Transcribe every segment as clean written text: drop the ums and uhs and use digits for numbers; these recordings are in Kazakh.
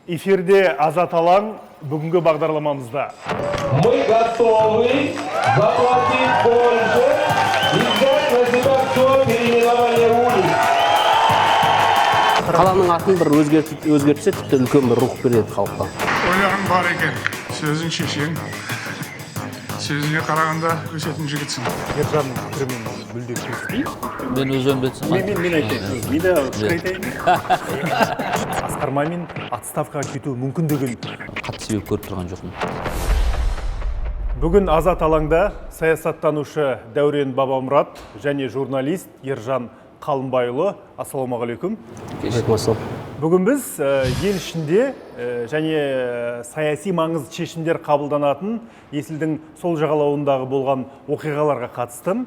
Эфирде Азат Алаң бүгінгі бағдарламамызда. Мы готовы заплатить больше и взять на себя все переименование улиц. Қаланың атын бір өзгертсе, тіпті үлкен бір рух береді халыққа. Ойлағың бар екен, сөзің шешең. Сөзіне қарағанда өсетін жігітсің. Ержан пікірімен мүлде келіспеймін. Мен өз өмбетсің ба? Мен айтайын. Мен де айтайын. Асқар Мамин отставкаға кету мүмкіндігін. Қатты себеп көріп тұрған жоқпын. Бүгін Азат Алаңда саясаттанушы Дәурен Бабамұрат және журналист Ержан Қалымбайұлы. Ассалаумағалейкум. Бүгін біз ел ішінде және саяси маңызды шешімдер қабылданатын есілдің сол жағалауындағы болған оқиғаларға қатысты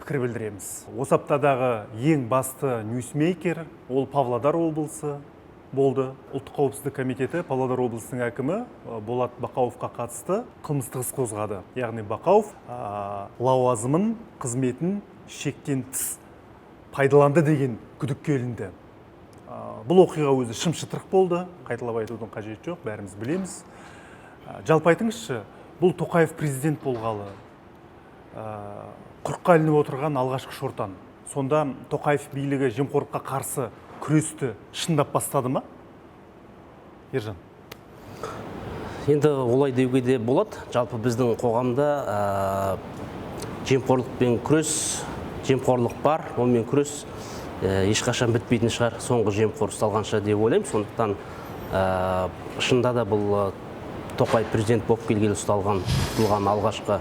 пікір білдіреміз. Осы аптадағы ең басты ньюсмейкер ол Павлодар облысы болды. Ұлттық қауіпсіздік комитеті Павлодар облысының әкімі Болат Бақауовқа қатысты қылмыстық іс қозғады. Яғни Бақауов лауазымын, қызметін шектен тыс пайдаланды деген күдікке ілінді. Бұл оқиға өзі шым-шытырық болды, қайталап айтудың қажеті жоқ, бәріміз білеміз. Жалпы айтыңызшы, бұл Тоқаев президент болғалы, құрыққа ілініп отырған алғашқы шортан. Сонда Тоқаев билігі жемқорлыққа қарсы күресті шындап бастады ма? Ержан. Енді олай деуге де болады. Жалпы біздің қоғамда жемқорлықпен күрес, жемқорлық бар, онымен күрес ешқашан бітпейтін шығар, соңғы жемқор ұсталғанша деп ойлаймын. Сондықтан шында да бұл Тоқаев президент болып келгелі ұсталған алғашқы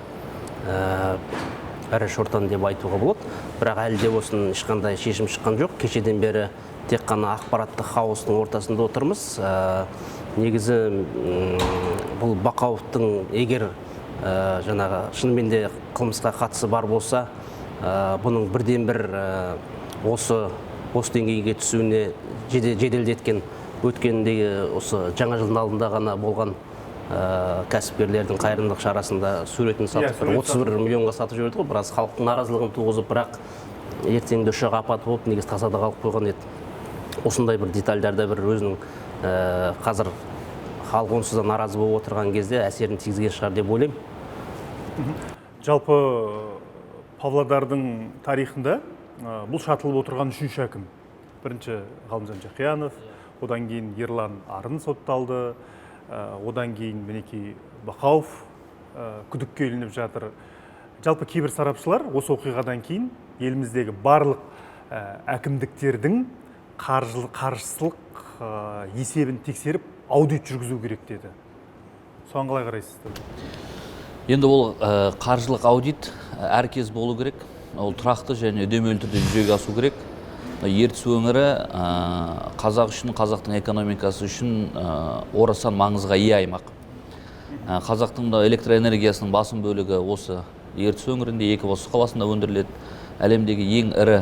ірі шортан деп айтуға болады. Бірақ әлі де осының ешқандай шешім шыққан жоқ. Кешеден бері тек қана ақпараттық хаостың ортасында отырмыз. Негізі бұл Бақауовтың егер жаңағы шынымен де қылмысқа қатысы бар болса, бұның бірден бір осы деңгейге түсуіне жеделдеткен өткендегі осы жаңа жылдың алдында ғана болған кәсіпкерлердің қайырымдылық шарасында суретін сатып 31 миллионға сатып жіберді ғой. Біраз халықтың наразылығын туғызып, бірақ ертеңді ұшақ апаты болып негізі тасада қалып қойған еді. Осындай бір детальдарда бір өзінің қазір халық онсыз да наразы болып отырған кезде әсерін тигізген шығар деп ойлаймын. Жалпы Павлодардың тарихында бұл шатылып отырған үшінші әкім. Бірінші Ғалымжан Жақиянов, одан кейін Ерлан Арын сотталды, одан кейін мінекей Бақауов күдікке ілініп жатыр. Жалпы кейбір сарапшылар осы оқиғадан кейін еліміздегі барлық әкімдіктердің қаржылық есебін тексеріп аудит жүргізу керек деді. Соған қалай қарайсыздар? Енді ол қаржылық аудит әркез болу керек. Ол тұрақты және үдемелі түрде жүзеге асу керек. Ертіс өңірі қазақ үшін, қазақтың экономикасы үшін орасан маңызға ие аймақ. Қазақтың электроэнергиясының басым бөлігі осы Ертіс өңірінде, Екібастұз қаласында өндіріледі. Әлемдегі ең ірі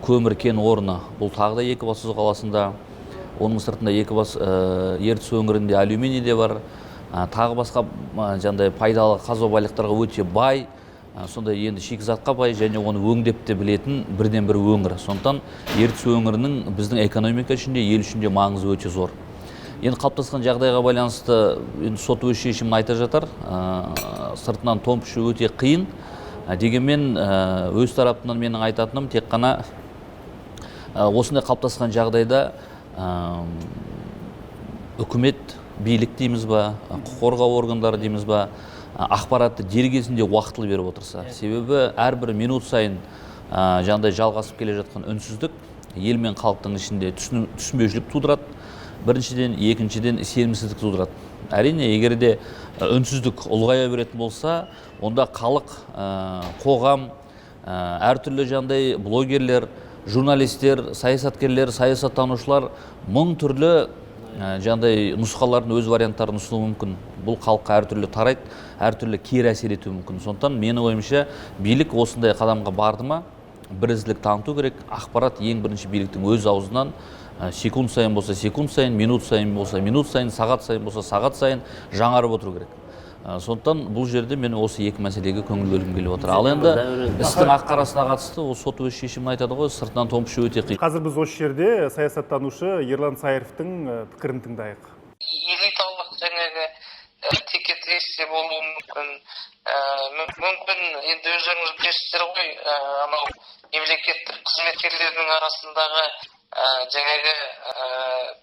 көмір кен орны бұл тағы да Екібастұз қаласында. Оның сыртында Ертіс өңірінде алюминий де бар. Тағы басқа пайдалы қазба байлықтарға өте бай. Сонда енді шикізатқа бай және оны өңдеп те білетін бірден бір өңір. Сондықтан Ертіс өңірінің біздің экономика ішінде, ел ішінде маңызы өте зор. Енді қалыптасқан жағдайға байланысты сот өз шешімін айта жатар. Сыртынан томпышы өте қиын. Дегенмен өз тарапынан менің айтатыным тек қана осындай қалыптасқан жағдайда үкімет, билік дейміз ба, құқық қорғау органдары дейміз ба, ақпаратты дер кезінде уақытылы беріп отырса. Себебі әрбір минут сайын жаңағыдай жалғасып келе жатқан үнсіздік ел мен халықтың ішінде түсінбеушілік тудырады. Біріншіден, екіншіден сенімсіздік тудырады. Әрине, егер де үнсіздік ұлғая беретін болса, онда халық, қоғам, әртүрлі жаңағыдай блогерлер, журналистер, саясаткерлер, саясаттанушылар мың түрлі жаңағыдай нұсқалардың өз варианттарын ұсынуы мүмкін. Бұл халыққа әртүрлі тарайды, әртүрлі кері әсер етуі мүмкін. Сондықтан менің ойымша билік осындай қадамға барды ма, бірізділік таныту керек. Ақпарат ең бірінші биліктің өз аузынан секунд сайын болса секунд сайын, минут сайын болса минут сайын, сағат сайын болса сағат сайын жаңарып отыру керек. Сондықтан бұл жерде мен осы екі мәселеге көңіл бөлгім келіп отыр. Ал енді істің ақ қарасына қатысты ол сот өз шешімін айтады ғой, сыртынан томпышы өте қиын. Қазір біз осы жерде саясаттанушы Ерлан Сайыровтың пікірін тыңдайық. Элиталық жаңағы текетіресте болуы мүмкін. Мүмкін енді өздеріңіз білесіздер ғой, анау мемлекеттік қызметкерлердің арасындағы жаңағы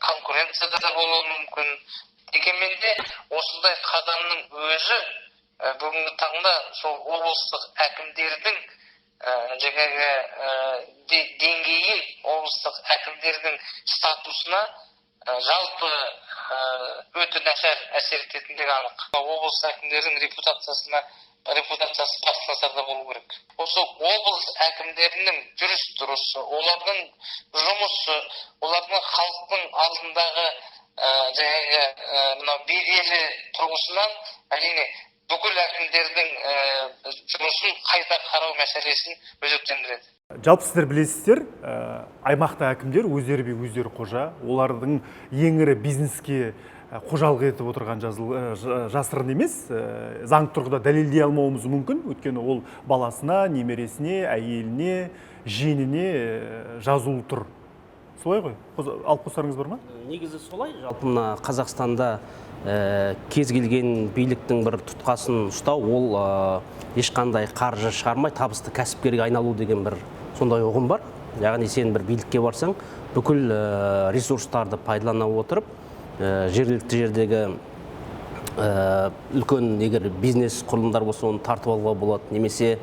конкуренцияда да болуы мүмкін. Дегенмен де осындай қадамның өзі бүгінгі таңда сол облыстық әкімдердің жаңағы деңгейі, облыстық әкімдердің статусына жалпы өте нашар әсер ететіндігі анық. Облыс әкімдерінің репутациясы басты назарда болу керек. Осы облыс әкімдерінің жүріс-тұрысы, олардың жұмысы, олардың халықтың алдындағы жаңағы мынау беделі тұрғысынан әрине бүкіл әкімдердің жұмысын қайта қарау мәселесін өзектендіреді. Жалпы сіздер білесіздер, аймақта әкімдер өздері қожа, олардың ең ірі бизнеске қожалық етіп отырған жасырын емес, заң тұрғыда дәлелдей алмауымыз мүмкін, өйткені ол баласына, немересіне, әйеліне, жиеніне жазулы тұр. Солай ғой? Алып қосарыңыз бар ма? Негізі солай. Жалпы мына Қазақстанда кез келген биліктің бір тұтқасын ұстау, ол ешқандай қаржы шығармай табысты кәсіпкерге айналу деген бір сондай ұғым бар. Яғни сен бір билікке барсаң, бүкіл ресурстарды пайдалана отырып, жергілікті жердегі үлкен егер бизнес құрылымдар болса, оны тартып алуға болады, немесе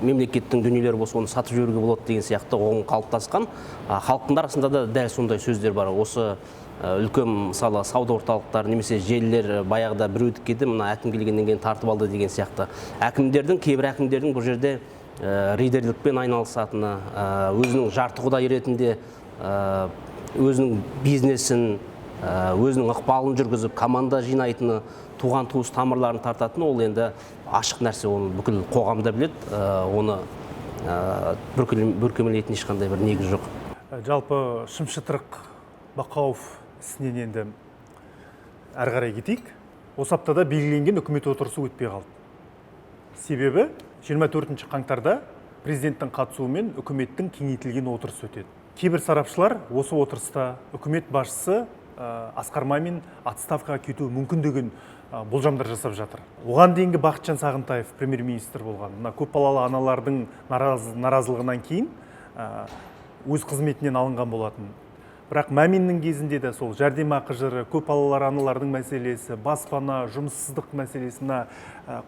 мемлекеттің дүниелері болса, оны сатып жіберуге болады деген сияқты оң қалыптасқан. Халықтың арасында да дәл сондай сөздер бар. Осы үлкен мысалы сауда орталықтары немесе желілер баяғыда біреудік еді, мына әкім келгеннен кейін тартып алды деген сияқты. Кейбір әкімдердің бұл жерде рейдерлікпен айналысатыны, өзінің жарты құдай ретінде өзінің бизнесін, өзінің ықпалын жүргізіп, команда жинайтыны, туған туыс тамырларын тартатыны, ол енді ашық нәрсе, оны бүкіл қоғамда білет, оны бүркемелейтін ешқандай бір негіз жоқ. Жалпы Шымшытырық Бақауов ісінен енді әрі қарай кетейік. Осы аптада белгіленген үкімет отырысы өтпей қалды. Себебі 24 қаңтарда президенттің қатысуымен үкіметтің кеңейтілген отырысы өтеді. Кейбір сарапшылар осы отырыста үкімет басшысы Асқар Мамин отставкаға кетуі мүмкін деген болжамдар жасап жатыр. Оған дейінгі Бақытжан Сағынтаев премьер-министр болған. Мына көпбалалы аналардың наразылығынан кейін өз қызметінен алынған болатын. Бірақ Маминнің кезінде де сол жәрдемақы жыры, көпбалалы аналардың мәселесі, баспана, жұмыссыздық мәселесіне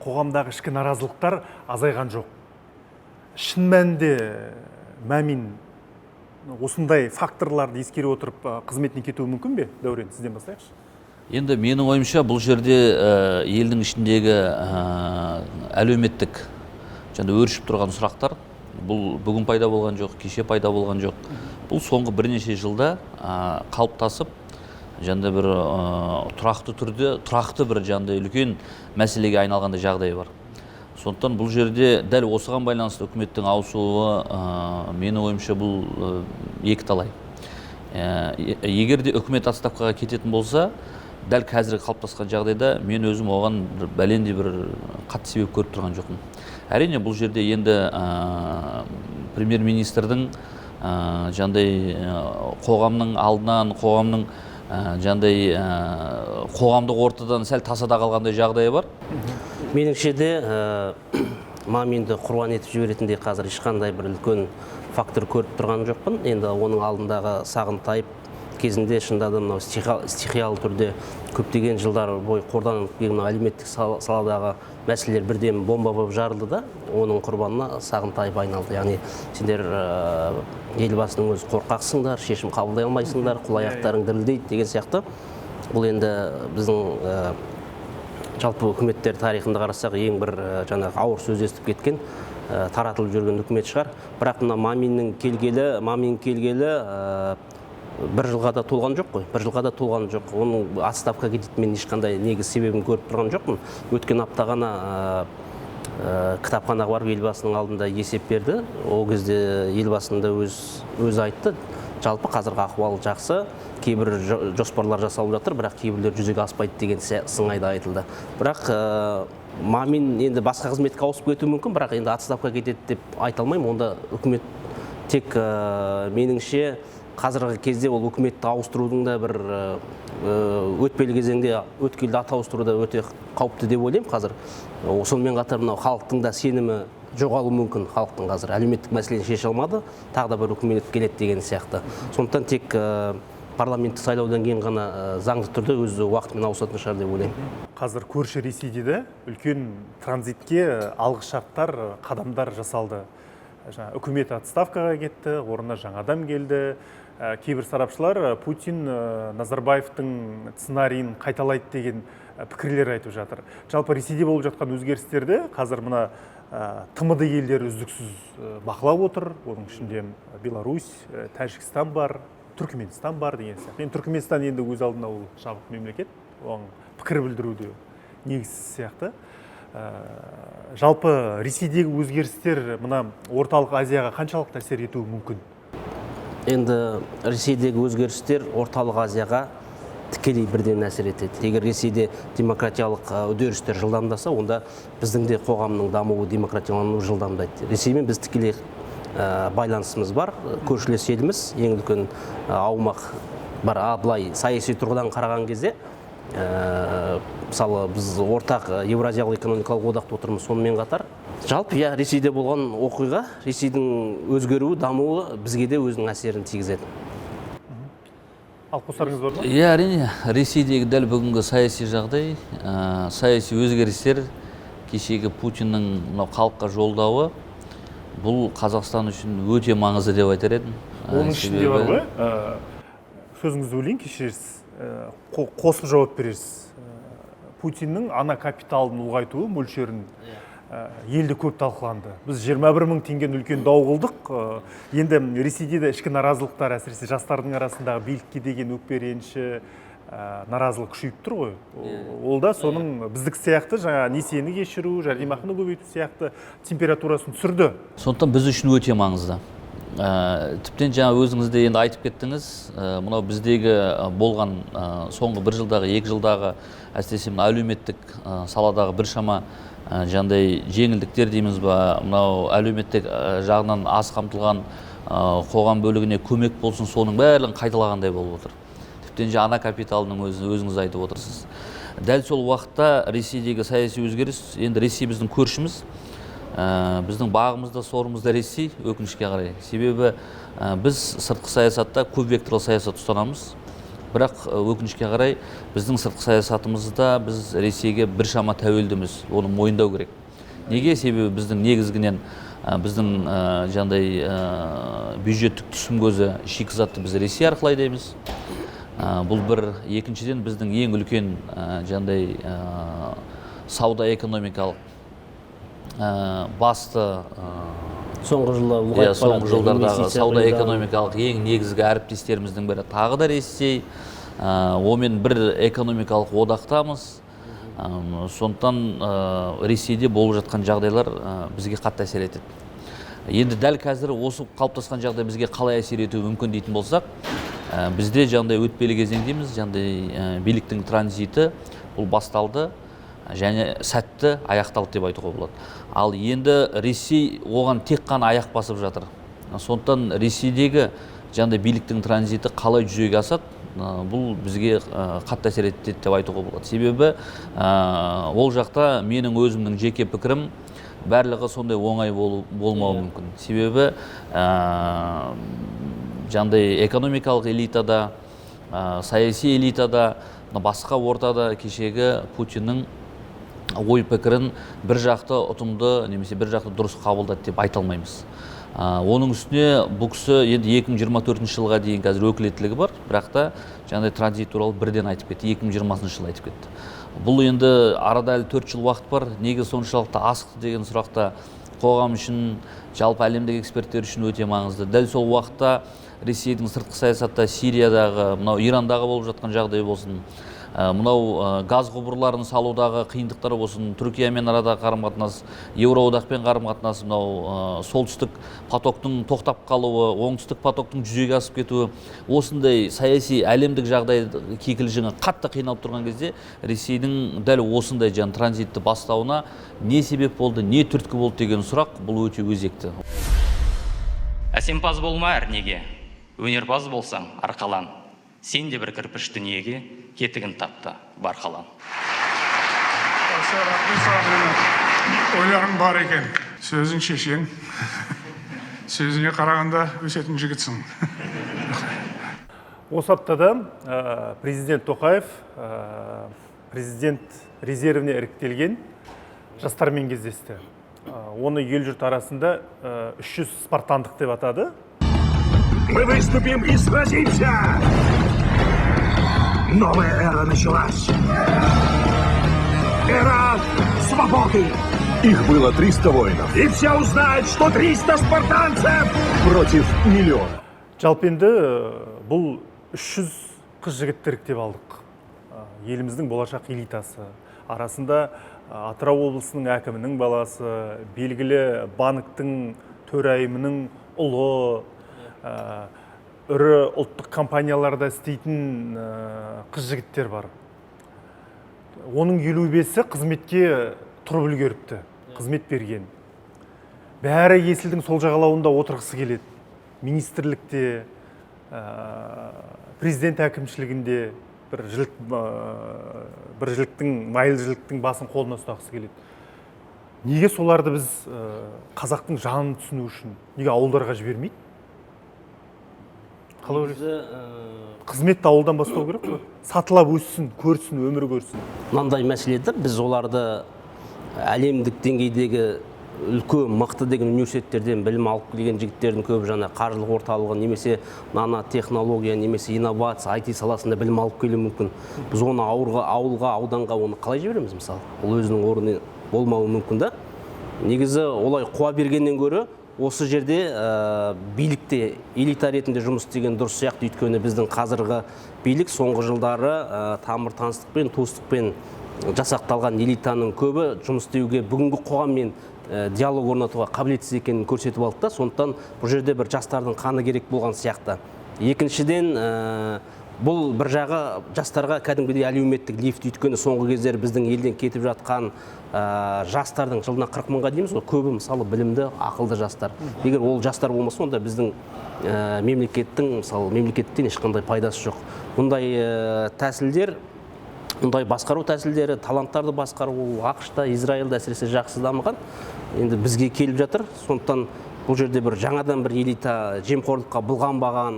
қоғамдағы ішкі наразылықтар азайған жоқ. Шын мәнінде Мамин осындай факторларды ескере отырып қызметіне кетуі мүмкін бе? Дәурен, сізден бастайықшы. Енді менің ойымша бұл жерде елдің ішіндегі әлеуметтік өршіп тұрған сұрақтар бұл бүгін пайда болған жоқ, кеше пайда болған жоқ. Бұл соңғы бірнеше жылда қалыптасып, бір тұрақты түрде, тұрақты бір үлкен мәселеге айналғандай жағдай бар. Сондықтан бұл жерде дәл осыған байланысты үкіметтің ауысуы менің ойымша бұл екі талай. Егер де үкімет отставкаға кететін болса, дәл қазіргі қалыптасқан жағдайда мен өзім оған бәлендей бір қатты себеп көріп тұрған жоқпын. Әрине бұл жерде енді премьер-министрдің қоғамның алдынан, қоғамдық ортадан сәл тасада қалғандай жағдайы бар. Меніңше де Маминді құрбан етіп жіберетіндей қазір ешқандай бір үлкен фактор көріп тұрған жоқпын. Енді оның алдындағы Сағынтаев кезінде шынында да мынау стихиялы түрде көптеген жылдар бойы қорданып келген әлеуметтік саладағы мәселелер бірден бомба болып жарылды да, оның құрбанына Сағынтаев айналды. Яғни сендер елбасының өзі қорқақсыңдар, шешім қабылдай алмайсыңдар, қол аяқтарың дірілдейді деген сияқты. Бұл енді біздің жалпы үкіметтер тарихында қарасақ ең бір ауыр сөз естіп кеткен, таратылып жүрген үкімет шығар. Бірақ мына Мамин келгелі бір жылға да толған жоқ қой. Бір жылға да толған жоқ. Оның отставкаға кететін мен ешқандай негіз себебін көріп тұрған жоқпын. Өткен апта ғана кітапханаға барып елбасының алдында есеп берді. Ол кезде елбасының да өзі айтты. жалпы қазіргі ахуал жақсы, кейбір жоспарлар жасалып жатыр, бірақ кейбірлер жүзеге аспайды деген сыңайда айтылды. Бірақ Мамин енді басқа қызметке ауысып кетуі мүмкін, бірақ енді отставка кетеді деп айта алмаймын. Онда үкімет тек меніңше қазіргі кезде ол үкіметті ауыстырудың да бір өтпелі кезеңде өткелді ат ауыстыру да өте қауіпті деп ойлаймын қазір. Сонымен қатар мынау халықтың да сенімі жоғалуы мүмкін. Халықтың қазір әлеуметтік мәселені шеше алмады, тағы да бір үкімет келеді деген сияқты. Сондықтан тек парламенттік сайлаудан кейін ғана заңды түрде өз уақытымен ауысатын шығар деп ойлаймын. Қазір көрші Ресейде де үлкен транзитке алғышарттар, қадамдар жасалды. Үкімет отставкаға кетті, орнына жаңа адам келді. Кейбір сарапшылар Путин Назарбаевтың сценарийін қайталайды деген пікірлер айтып жатыр. Жалпы Ресейде болып жатқан өзгерістерді қазір мына ТМД елдері үздіксіз бақылап отыр. Оның ішінде Беларусь, Тәжікстан бар, Түркменстан бар деген сияқты. Түркменстан енді өз алдына ол жабық мемлекет, оған пікір білдіруде негізсіз сияқты. Жалпы Ресейдегі өзгерістер мына орталық Азияға қаншалықты әсер етуі мүмкін? Енді Ресейдегі өзгерістер орталық Азияға тікелей бірден әсер етеді. Егер Ресейде демократиялық үдерістер жылдамдаса, онда біздің де қоғамның дамуы, демократиялануы жылдамдайды. Ресеймен біз тікелей байланысымыз бар, көршілес еліміз, ең үлкен аумақ бар. Былай саяси тұрғыдан қараған кезде, мысалы біз ортақ Еуразиялық экономикалық одақта отырмыз. Сонымен қатар жалпы Ресейде болған оқиға, Ресейдің өзгеруі, дамуы бізге де өзінің әсерін тигізеді. Ал қосарыңыз бар ма? Әрине, Ресейдегі дәл бүгінгі саяси жағдай, саяси өзгерістер, кешегі Путиннің халыққа жолдауы, бұл Қазақстан үшін өте маңызды деп айтар едім. Оның ішінде бар ғой, сөзіңізді өлейін, кешірерсіз, қосып жауап берерсіз. Путиннің ана капиталын ұлғайтуы мөлшерін елде көп талқыланды. Біз 21 мың теңгені үлкен дау қылдық. Енді Ресейде де ішкі наразылықтар, әсіресе жастардың арасындағы билікке деген өкпе-реніші, наразылық күшейіп тұр ғой. Ол да соның біздік сияқты жаңа несиені кешіру, жәрдемақыны көбейту сияқты температурасын түсірді. Сондықтан біз үшін өте маңызды. Тіптен жаңа өзіңіз де енді айтып кеттіңіз, мынау біздегі болған соңғы бір жылдағы, 2 жылдағы әсіресе әлеуметтік саладағы біршама жаңағыдай жеңілдіктер дейміз ба, мынау әлеуметтік жағынан аз қамтылған қоғам бөлігіне көмек болсын, соның бәрін қайталағандай болып отыр. Тіптен ана капиталының өзіңіз айтып отырсыз. Дәл сол уақытта Ресейдегі саяси өзгеріс, енді Ресей біздің көршіміз, біздің бағымызда, сорымызда Ресей, өкінішке қарай. Себебі біз сыртқы саясатта көп векторлы саясат ұстанамыз. Бірақ өкінішке қарай біздің сыртқы саясатымызда біз Ресейге біршама тәуелдіміз, оны мойындау керек. Неге? Себебі біздің негізгінен біздің жаңағыдай бюджеттік түсім көзі шикізатты біз Ресей арқылы айдаймыз. Бұл бір. Екіншіден біздің ең үлкен жаңағыдай сауда экономикалық басты соңғы жылдардағы сауда экономикалық ең негізгі әріптестеріміздің бірі тағы да Ресей. Омен бір экономикалық одақтамыз. Сондықтан Ресейде болып жатқан жағдайлар бізге қатты әсер етеді. Енді дәл қазір осы қалыптасқан жағдай бізге қалай әсер етуі мүмкін дейтін болсақ, бізде жаңағыдай өтпелі кезеңдеміз, жаңағыдай биліктің транзиті бұл басталды және сәтті аяқталды деп айтуға болады. Ал енді Ресей оған тек қана аяқ басып жатыр. Сондықтан Ресейдегі жаңағыдай биліктің транзиті қалай жүзеге асады, бұл бізге қатты әсер етеді деп айтуға болады. Себебі ол жақта менің өзімнің жеке пікірім, барлығы сондай оңай болмауы мүмкін. Себебі жаңағыдай экономикалық элитада, саяси элитада, басқа ортада кешегі Путиннің ой пікірін бір жақты ұтымды немесе бір жақты дұрыс қабылдады деп айта алмаймыз. Оның үстіне бұл кісі енді 2024 жылға дейін қазір өкілеттілігі бар, бірақ та жаңағыдай транзит туралы бірден айтып кетті, 2020 жылы айтып кетті. Бұл енді арада әлі 4 жыл уақыт бар. Неге соншалықты асықты деген сұрақта қоғам үшін, жалпы әлемдік эксперттер үшін өте маңызды. Дәл сол уақытта Ресейдің сыртқы саясатта Сириядағы, мынау Ирандағы болып жатқан жағдай болсын, мынау газ құбырларын салудағы қиындықтар болсын, Түркиямен арада қарым-қатынас, Еуроодақпен қарым-қатынас, мынау солтүстік потоктың тоқтап қалуы, оңтүстік потоктың жүзеге асып кетуі, осындай саяси әлемдік жағдай кикілжіңі қатты қиналып тұрған кезде Ресейдің дәл осындай транзитті бастауына не себеп болды, не түрткі болды деген сұрақ бұл өте өзекті. Әсемпаз болма әрнеге, өнерпаз болсаң арқалан, сен де бір кірпіш дүниеге кетігін тапты барқалан. Ойларың бар екен, сөзің шешең, сөзіне қарағанда өсетін жігітсің. Осы аптада президент Тоқаев президент резервіне іріктелген жастармен кездесті. Оны ел жұрт арасында 300 спартандық деп атады. Мы выступим и сразимся! Новая эра началась! Эра свободы! Их было 300 воинов. И все узнают, что 300 спартанцев против миллиона. Жалпы енді бұл 300 қыз жігітті іріктеп алдық. Еліміздің болашақ элитасы. Арасында Атырау облысының әкімінің баласы, белгілі банктың төрайымының ұлы, ірі ұлттық компанияларда істейтін қыз жігіттер бар. Оның 55-і қызметке тұрып үлгеріпті, қызмет берген. Бәрі есілдің сол жағалауында отырғысы келеді. Министрлікте, президент әкімшілігінде бір жіліктің, майлы жіліктің басын қолына ұстағысы келеді. Неге соларды біз қазақтың жанын түсіну үшін, неге ауылдарға жібермейді? Қалай ойлайсыз? Қызметті ауылдан бастау керек қой? Сатылап өссін, көрсін, өмір көрсін. Мынандай мәселеде біз оларды әлемдік деңгейдегі үлкен мықты деген университеттерден білім алып келген жігіттердің көбі жаңа қаржылық орталығы немесе нано технология немесе инновация IT саласында білім алып келуі мүмкін. Біз оны ауылға, ауданға оны қалай жібереміз мысалы? Ол өзінің орны болмауы мүмкін да. Негізі олай қуа бергеннен гөрі осы жерде билікте элита ретінде жұмыс істеген дұрыс сияқты, өйткені біздің қазіргі билік соңғы жылдары тамыр таныстықпен, туыстықпен жасақталған элитаның көбі жұмыс істеуге бүгінгі қоғаммен диалог орнатуға қабілетсіз екенін көрсетіп алды да, сондықтан бұл жерде бір жастардың қаны керек болған сияқты. Екіншіден, бұл бір жағы жастарға кәдімгідей әлеуметтік лифт, өйткені соңғы кездері біздің елден кетіп жатқан жастардың жылына 40 мыңға дейміз, көбі мысалы білімді, ақылды жастар. Егер ол жастар болмаса, онда біздің мемлекеттің, мысалы мемлекеттен ешқандай пайдасы жоқ. Бұндай тәсілдер, бұндай басқару тәсілдері, таланттарды басқару ақш-та, Израильда әсіресе жақсы дамыған, енді бізге келіп жатыр. Сондықтан бұл жерде бір жаңадан бір элита жемқорлыққа былғанбаған,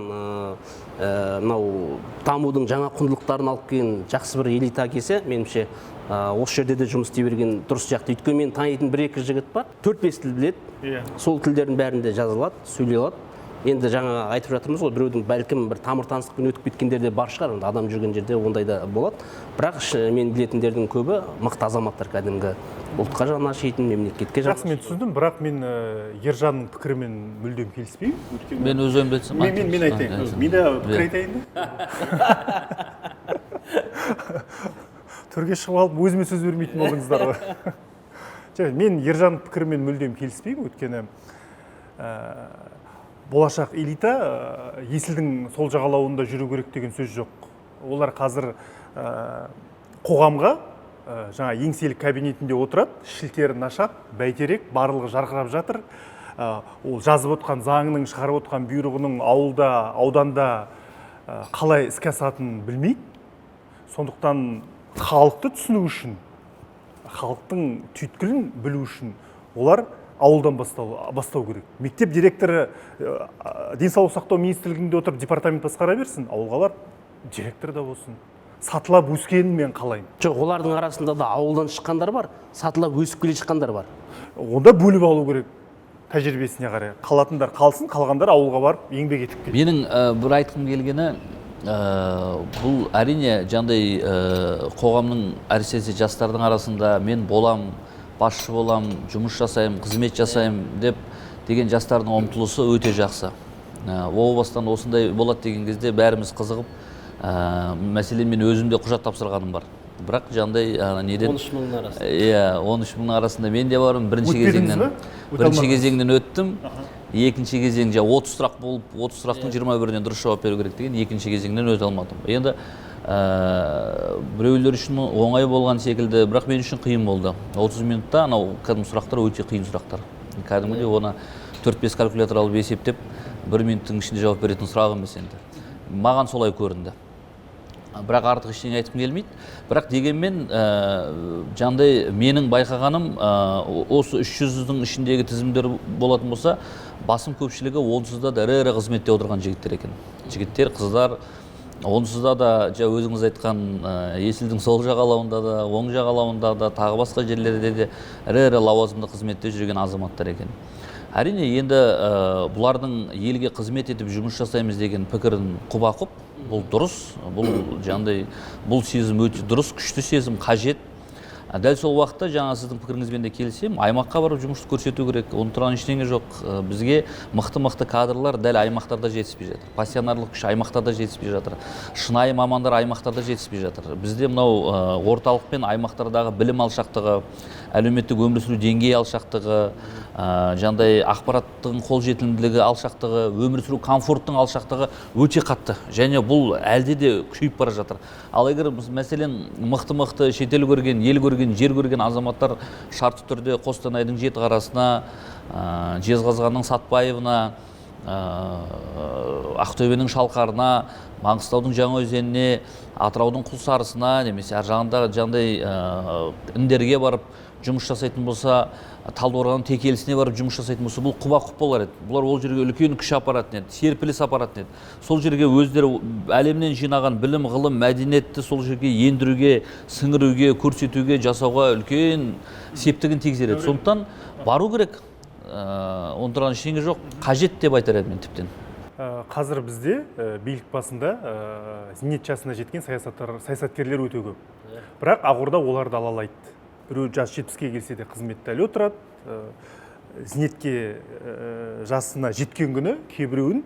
дамудың жаңа құндылықтарын алып келген жақсы бір элита келсе, меніңше осы жерде де жұмыс істей берген дұрыс сияқты. Өйткені мен танитын 1-2 жігіт бар, 4-5 тіл біледі, сол тілдердің бәрінде жазылады, сөйлей алады. Енді жаңа айтып жатырмыз ғой, біреудің бәлкім бір тамыр таныстықпен өтіп кеткендер де бар шығар, адам жүрген жерде ондай да болады. Бірақ мен білетіндердің көбі мықты азаматтар, кәдімгі ұлтқа жаны ашитын, мемлекетке жаны. Жақсы, мен түсіндім, бірақ мен Ержанның пікірімен мүлдем келіспеймін. Мен өзімді айтсам. Мен айтайын. Мен де пікір айтайын да. Төрге шығып алып, өзіме сөз бермейтін болдыңыздар ғой. Мен Ержанның пікірімен мүлдем келіспеймін, өйткені болашақ элита есілдің сол жағалауында жүру керек деген сөз жоқ. Олар қазір қоғамға жаңа еңселік кабинетінде отырады, шілтерін ашады, бәйтерек, барлығы жарқырап жатыр. Ол жазып отқан заңның, шығарып отқан бұйрығының ауылда, ауданда қалай іске асатынын білмейді. Сондықтан халықты түсіну үшін, халықтың түйткілін білу үшін олар ауылдан бастау керек. Мектеп директоры денсаулық сақтау министрлігінде отырып департамент басқара берсін, ауылға барып директор да болсын. Сатылап өскенін мен қалаймын. Жоқ, олардың арасында да ауылдан шыққандар бар, сатылап өсіп келе шыққандар бар. Онда бөліп алу керек. Тәжірибесіне қарай. Қалатындар қалсын, қалғандар ауылға барып еңбек етіп кетеді. Менің бір айтқым келгені, бұл әрине жандай қоғамның әсіресе жастардың арасында мен болам, басшы болам, жұмыс жасайым, қызмет жасайым деген жастардың ұмтылысы өте жақсы. О бастан осындай болады деген кезде бәріміз қызығып мәселен мен өзімде құжат тапсырғаным бар. Бірақ жаңдай неден 13 мыңның арасында. Иә, 13 мыңның арасында мен де барым. Бірінші кезеңнен өттім. Екінші кезең 30 сұрақ болып, 30 сұрақтың 21-ден дұрыс жауап беру керек деген екінші кезеңнен өте алмадым. Енді біреулер үшін оңай болған секілді, бірақ мен үшін қиын болды. 30 минутта анау кәдімгі сұрақтар өте қиын сұрақтар. Кәдімгідей оны 4-5 калькулятор алып есептеп, 1 минуттың ішінде жауап беретін сұрағым емес енді. Маған солай көрінді. Бірақ артық ештеңе айтқым келмейді. Бірақ дегенмен жандай менің байқағаным осы 300-дің ішіндегі тізімдер болатын болса, басым көпшілігі онсызда да ірі қызметте отырған жігіттер екен. Жігіттер, қыздар, онсызда да өзіңіз айтқан Есілдің сол жағалауында да, оң жағалауында да, тағы басқа жерлерде де ірі лауазымды қызметте жүрген азаматтар екен. Әрине, енді бұлардың елге қызмет етіп жұмыс жасаймыз деген пікірін құба-құп, бұл дұрыс, бұл сезім өте дұрыс, күшті сезім, қажет. Дәл сол уақытта жаңа сіздің пікіріңізбен де келісем, аймаққа барып жұмысты көрсету керек. Оны тұрған ештеңе жоқ. Бізге мықты кадрлар дәл аймақтарда жетіспей жатыр. Пассионарлық күш аймақтарда жетіспей жатыр. Шынайы мамандар аймақтарда жетіспей жатыр. Бізде мынау орталық пен аймақтардағы білім алшақтығы, әлеуметтік өмір сүру деңгейі алшақтығы, жандай ақпараттың қолжетімділігі алшақтығы, өмір сүру комфорттың алшақтығы өте қатты. Және бұл әлде де күшейіп бара жатыр. Ал егер мәселен мықты шетел көрген, ел көрген, жер көрген азаматтар шартты түрде Қостанайдың Жетіқарасына, Жезқазғанның Сатпаевына, Ақтөбенің Шалқарына, Маңғыстаудың Жаңаөзеніне, Атыраудың Құлсарысына, немесе ар жағында жандай індерге барып жұмыс жасайтын болса, Талдықорғанның Текелісіне барып жұмыс жасайтын болса, бұл құба-құп болар еді. Бұлар ол жерге үлкен күш апаратын еді, серпіліс апаратын еді. Сол жерге өздері әлемнен жинаған білім, ғылым, мәдениетті сол жерге ендіруге, сіңіруге, көрсетуге, жасауға үлкен септігін тигізер еді. Сондықтан бару керек. Оны тұрған ештеңе жоқ, қажет деп айтар едім мен тіптен. Қазір бізде билік басында зейнет жасына жеткен саясаткерлер өте көп. Бірақ Ақорда оларды алалайды. Біреу жас 70-ке келсе де қызметте әлі отырады. Зейнетке жасына жеткен күні кейбіреуін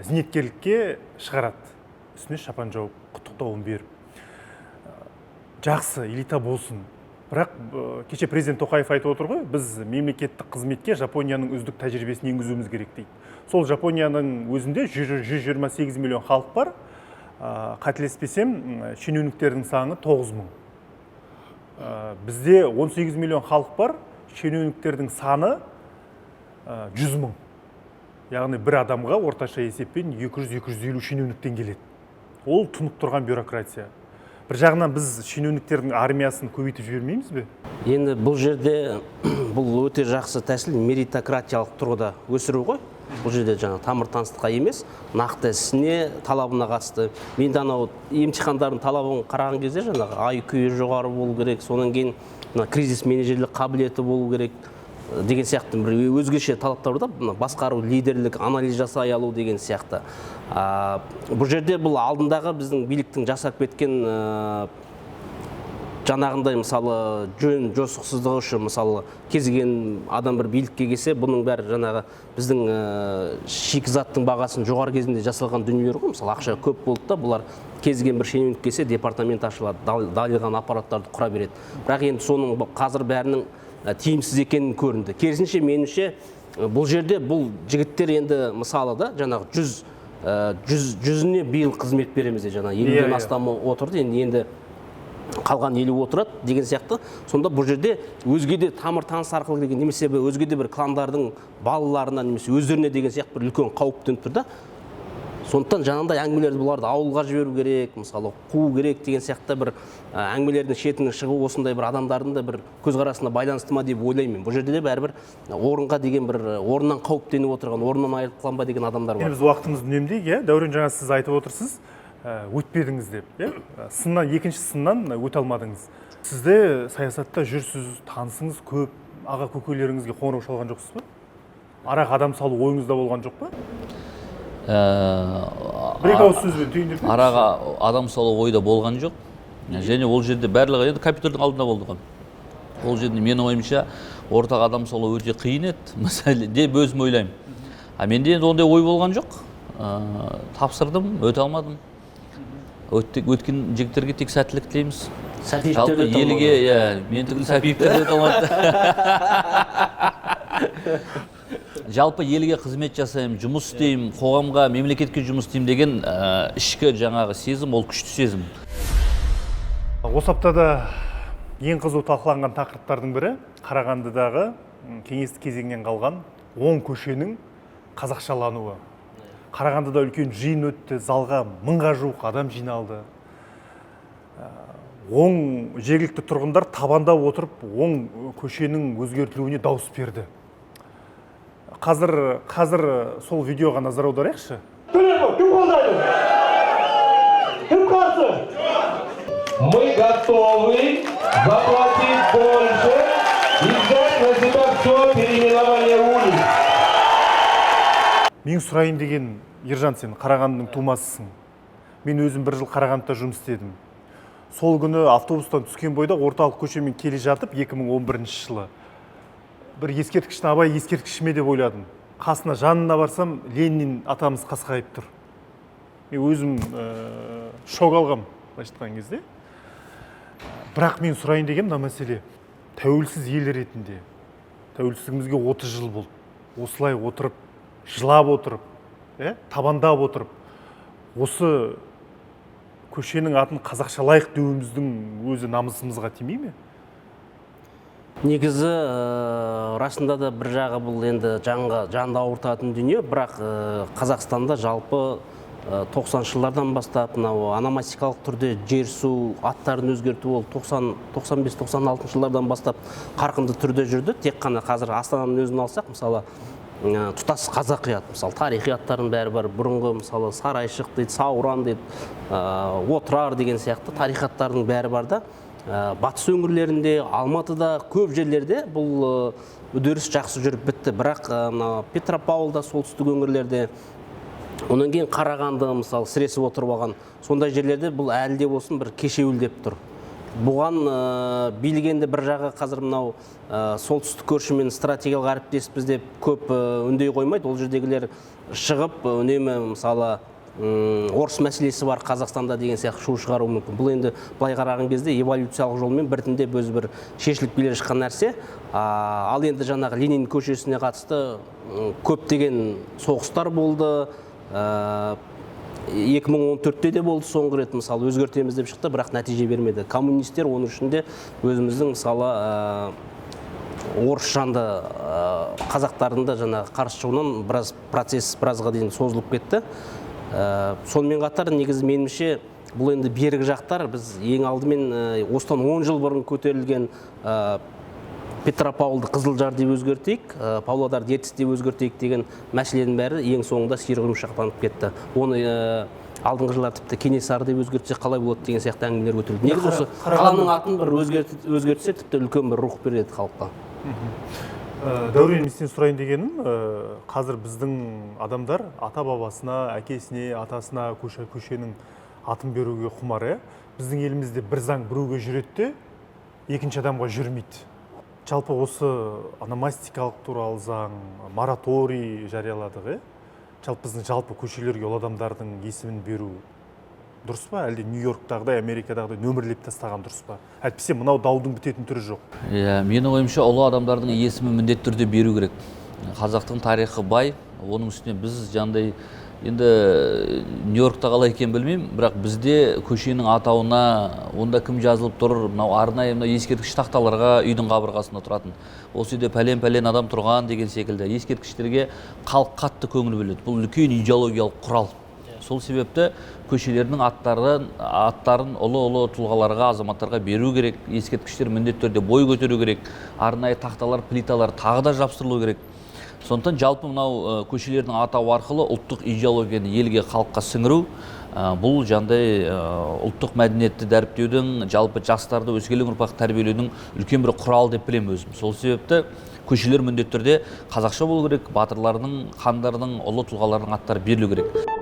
зейнеткерлікке шығарады. Үстіне шапан жауып, құттықтауын беріп. Жақсы, элита болсын. Бірақ кеше президент Тоқаев айтып отыр ғой, біз мемлекеттік қызметке Жапонияның үздік тәжірибесін енгізуіміз керек дейді. Сол Жапонияның өзінде 128 миллион халық бар. Қателеспесем, шенеуніктердің саны 9 мың. Бізде 18 миллион халық бар, шенеуніктердің саны 100 мың. Яғни бір адамға орташа есеппен 200-250 шенеуніктен келеді. Ол тұнып тұрған бюрократия. Бір жағынан біз шенеуніктердің армиясын көбейтіп жібермейміз бе? Енді бұл жерде бұл өте жақсы тәсіл меритократиялық тұрғыда өсіру ғой. Бұл жерде жаңа тамыр таныстыққа емес, нақты ісіне, талабына қатысты. Мен анау емтихандардың талабын қараған кезде жаңағы IQ жоғары болу керек, содан кейін кризис менеджерлік қабілеті болу керек деген сияқты бір өзгеше талаптар да, басқару, лидерлік, анализ жасай алу деген сияқты. Бұл жерде бұл алдындағы біздің биліктің жасап кеткен жаңағындай мысалы жөн жосықсыздығы үшін мысалы кезген адам бір билікке келсе, бұның бәрі жаңағы біздің шикізаттың бағасын жоғары кезінде жасалған дүниелер ғой. Мысалы ақша көп болды да, бұлар кезген бір шенеунік келсе, департамент ашылады, далиған аппараттарды құра береді. Бірақ енді соның қазір бәрінің тиімсіз екенін көрінді. Керісінше меніңше бұл жерде бұл жігіттер енді мысалы да жаңағы 100-іне биыл қызмет береміз де жаңағы 50-ден астамы отырды, енді қалған 50 отырады деген сияқты. Сонда бұл жерде өзге де тамыр таныс арқылы деген немесе өзге де бір кландардың балаларына немесе өздеріне деген сияқты бір үлкен қауіп төніп тұр да. Сондықтан жаңағындай әңгімелерді бұларды ауылға жіберу керек, мысалы қуу керек деген сияқты бір әңгімелердің шетіне шығу осындай бір адамдардың да бір көзқарасына байланысты ма деп ойлаймын. Бұл жерде де бәрібір орынға деген бір орыннан қауіптеніп отырған, орнынан айырылған ба деген адамдар бар. Біз уақытымызды үнемдейік, Дәурен, жаңа сіз айтып отырсыз, өтпедіңіз деп, сыннан, екінші сыннан өте алмадыңыз. Сізде саясатта жүрсіз, танысыңыз көп, аға көкелеріңізге қоңырау шалған жоқсыз ба? Араға адам салу ойыңызда болған жоқ па? Бір-екі ауыз сөзбен түйіндеп. Араға адам салу ойда болған жоқ. Және ол жерде барлығы енді компьютердің алдында болды ғой. Ол жерде менің ойымша ортаға адам салу өте қиын еді. Мысалы, деп өзім ойлаймын. Менде енді ондай ой болған жоқ. Тапсырдым, өте алмадым. Өткен жігіттерге тек сәттілік тілейміз. Сәпиевтер Жалпы елге, мен түгіл Сәпиевтер де толмады. Жалпы елге қызмет жасаймын, жұмыс істеймін, қоғамға, мемлекетке жұмыс істеймін деген ішкі жаңағы сезім, ол күшті сезім. Осы аптада ең қызу талқыланған тақырыптардың бірі Қарағандыдағы кеңестік кезеңнен қалған 10 көшенің қазақшалануы. Қарағандыда үлкен жиын өтті, залға 1000-ға жуық адам жиналды. Жергілікті тұрғындар табанда отырып 10 көшенің өзгертілуіне дауыс берді. Қазір сол видеоға назар аударайықшы. Мы готовы заплатить больше и взять на себя все переименование улиц. Мен сұрайын деген, Ержан, сен Қарағандының тумасысың. Мен өзім 1 жыл Қарағандыда жұмыс істедім. Сол күні автобустан түскен бойда орталық көшемен келе жатып 2011 жылы. Бір ескерткішті Абай ескерткішіме деп ойладым. Қасына жанына барсам, Ленин атамыз қасқайып тұр. Мен өзім шок алғам, айтқан кезде. Бірақ мен сұрайын деген мына мәселе. Тәуелсіз ел ретінде, тәуелсіздігімізге 30 жыл болды. Осылай отырып, жылап отырып, табандап отырып, осы көшенің атын қазақшалайық деуіміздің өзі намысымызға тимей ме? Негізі расында да бір жағы бұл енді жанды ауыртатын дүние, бірақ Қазақстанда жалпы 90 жылдардан бастап ономастикалық түрде жер су аттарын өзгерту ол 95-96 жылдардан бастап қарқынды түрде жүрді. Тек қана қазір Астананың өзін алсақ, мысалы тұтас қазақи ат, мысалы тарихи аттардың бәрі бар. Бұрынғы мысалы Сарайшық дейді, Сауран дейді, Отырар деген сияқты тарихаттардың бәрі бар да. Батыс өңірлерінде, Алматыда, көп жерлерде бұл үдеріс жақсы жүріп бітті. Бірақ Петропавлда, солтүстік өңірлерде, онан кейін Қарағанды мысалы сіресіп отырып алған сондай жерлерде бұл әлі де болсын бір кешеуілдеп тұр. Бұған билгенде бір жағы қазір мынау солтүстік көршімен стратегиялық әріптеспіз деп көп үндей қоймайды. Ол жердегілер шығып үнемі мысалы орыс мәселесі бар Қазақстанда деген сияқты шу шығару мүмкін. Бұл енді былай қараған кезде эволюциялық жолмен біртіндеп өзі бір шешіліп келе жатқан нәрсе. Ал енді жаңағы Ленин көшесіне қатысты көптеген соғыстар болды. 2014-те де болды соңғы рет, мысалы өзгертеміз деп шықты, бірақ нәтиже бермеді. Коммунистер оның ішінде өзіміздің мысалы орыс жанды қазақтардың да жаңағы қарсы шығуынан біразға дейін созылып кетті. Сонымен қатар негізі меніңше бұл енді бергі жақтар біз ең алдымен осыдан 10 жыл бұрын көтерілген Петропавлды Қызылжар деп өзгертейік, Павлодарды Ертіс деп өзгертейік деген мәселенің бәрі ең соңында сиырғымшақтанып кетті. Оны алдыңғы жылдар тіпті Кенесары деп өзгертсе қалай болады деген сияқты әңгімелер көтерілді. Негізі осы қаланың атын бір өзгертсе тіпті үлкен бір рух береді халыққа. Дәурен, мен сұрайын дегенім, қазір біздің адамдар ата-бабасына, әкесіне, атасына көшенің атын беруге құмар. Біздің елімізде бір заң біреуге жүреді, екінші адамға жүрмейді. Жалпы осы ономастикалық туралы заң, мораторий жарияладық. Жалпы біздің жалпы көшелерге ол адамдардың есімін беру дұрыс па? Әлде Нью-Йорктағыдай, Америкадағыдай нөмірлеп тастаған дұрыс па? Әйтпесе мынау даудың бітетін түрі жоқ. Менің ойымша ұлы адамдардың есімін міндетті түрде беру керек. Қазақтың тарихы бай, оның үстіне біз жандай енді Нью-Йоркта қалай екен білмеймін, бірақ бізде көшенің атауына онда кім жазылып тұр, мынау арнайы ескерткіш тақталарға үйдің қабырғасында тұратын. Осы үйде пәлен адам тұрған деген секілді ескерткіштерге халық қатты көңіл бөледі. Бұл үлкен идеологиялық құрал. Сол себепті көшелердің аттарын ұлы тұлғаларға, азаматтарға беру керек, ескерткіштер міндетті түрде бой көтеру керек, арнайы тақталар, плиталар тағы да жапсырылу керек. Сондықтан жалпы мынау көшелердің атауы арқылы ұлттық идеологияны елге, халыққа сіңіру, бұл жандай ұлттық мәдениетті дәріптеудің, жалпы жастарды өскелең ұрпақ тәрбиелеудің үлкен бір құрал деп білемін өзім. Сол себепті көшелер міндетті түрде қазақша болу керек, батырлардың, хандардың, ұлы тұлғалардың аттары берілу керек.